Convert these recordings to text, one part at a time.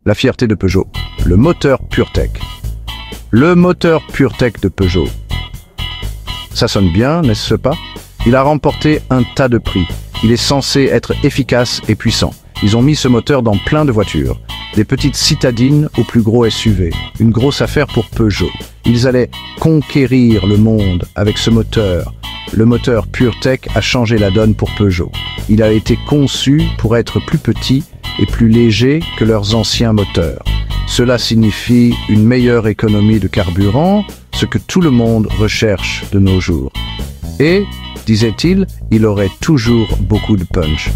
La fierté de Peugeot, le moteur PureTech. Le moteur PureTech de Peugeot. Ça sonne bien, n'est-ce pas? Il a remporté un tas de prix. Il est censé être efficace et puissant. Ils ont mis ce moteur dans plein de voitures. Des petites citadines aux plus gros SUV. Une grosse affaire pour Peugeot. Ils allaient conquérir le monde avec ce moteur. Le moteur PureTech a changé la donne pour Peugeot. Il a été conçu pour être plus petit et plus léger que leurs anciens moteurs. Cela signifie une meilleure économie de carburant, ce que tout le monde recherche de nos jours. Et, disait-il, il aurait toujours beaucoup de punch.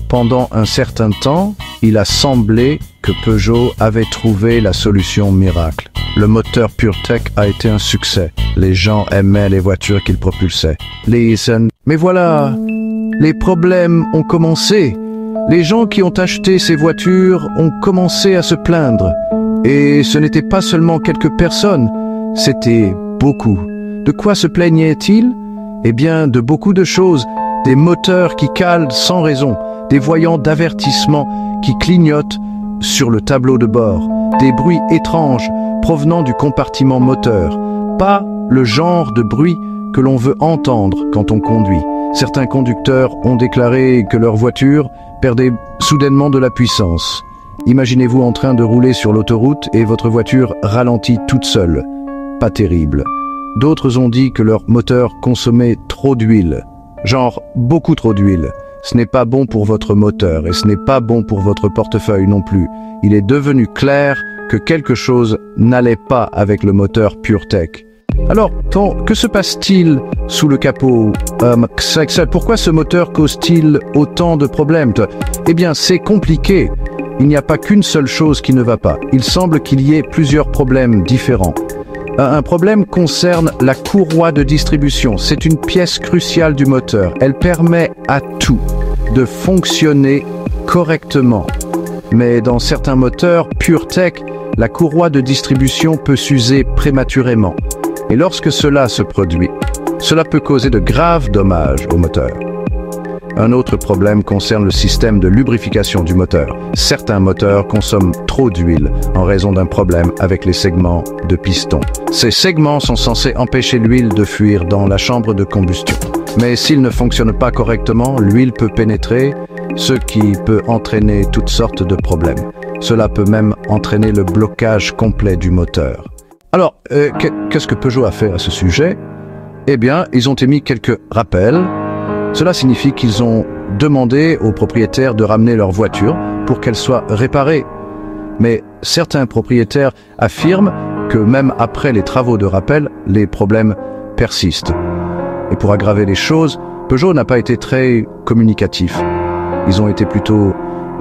Pendant un certain temps, il a semblé que Peugeot avait trouvé la solution miracle. Le moteur PureTech a été un succès. Les gens aimaient les voitures qu'il propulsait. Mais voilà, les problèmes ont commencé. Les gens qui ont acheté ces voitures ont commencé à se plaindre. Et ce n'était pas seulement quelques personnes, c'était beaucoup. De quoi se plaignaient-ils? Eh bien, de beaucoup de choses. Des moteurs qui calent sans raison, des voyants d'avertissement qui clignotent sur le tableau de bord, des bruits étranges provenant du compartiment moteur. Pas le genre de bruit que l'on veut entendre quand on conduit. Certains conducteurs ont déclaré que leur voiture perdait soudainement de la puissance. Imaginez-vous en train de rouler sur l'autoroute et votre voiture ralentit toute seule. Pas terrible. D'autres ont dit que leur moteur consommait trop d'huile. Genre beaucoup trop d'huile. Ce n'est pas bon pour votre moteur et ce n'est pas bon pour votre portefeuille non plus. Il est devenu clair que quelque chose n'allait pas avec le moteur PureTech. Alors, que se passe-t-il sous le capot? Pourquoi ce moteur cause-t-il autant de problèmes? Eh bien, c'est compliqué. Il n'y a pas qu'une seule chose qui ne va pas. Il semble qu'il y ait plusieurs problèmes différents. Un problème concerne la courroie de distribution. C'est une pièce cruciale du moteur. Elle permet à tout de fonctionner correctement. Mais dans certains moteurs PureTech, la courroie de distribution peut s'user prématurément. Et lorsque cela se produit, cela peut causer de graves dommages au moteur. Un autre problème concerne le système de lubrification du moteur. Certains moteurs consomment trop d'huile en raison d'un problème avec les segments de piston. Ces segments sont censés empêcher l'huile de fuir dans la chambre de combustion. Mais s'ils ne fonctionnent pas correctement, l'huile peut pénétrer, ce qui peut entraîner toutes sortes de problèmes. Cela peut même entraîner le blocage complet du moteur. Alors, qu'est-ce que Peugeot a fait à ce sujet? Eh bien, ils ont émis quelques rappels. Cela signifie qu'ils ont demandé aux propriétaires de ramener leur voiture pour qu'elle soit réparée. Mais certains propriétaires affirment que même après les travaux de rappel, les problèmes persistent. Et pour aggraver les choses, Peugeot n'a pas été très communicatif. Ils ont été plutôt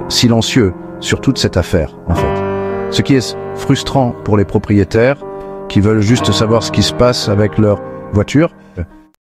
silencieux sur toute cette affaire, en fait. Ce qui est frustrant pour les propriétaires qui veulent juste savoir ce qui se passe avec leur voiture.